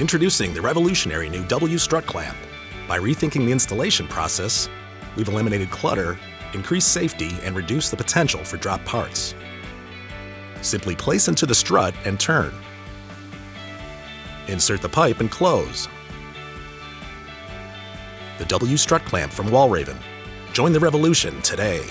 Introducing the revolutionary new W-Strut clamp. By rethinking the installation process, we've eliminated clutter, increased safety, and reduced the potential for dropped parts. Simply place into the strut and turn. Insert the pipe and close. The W-Strut clamp from Walraven. Join the revolution today.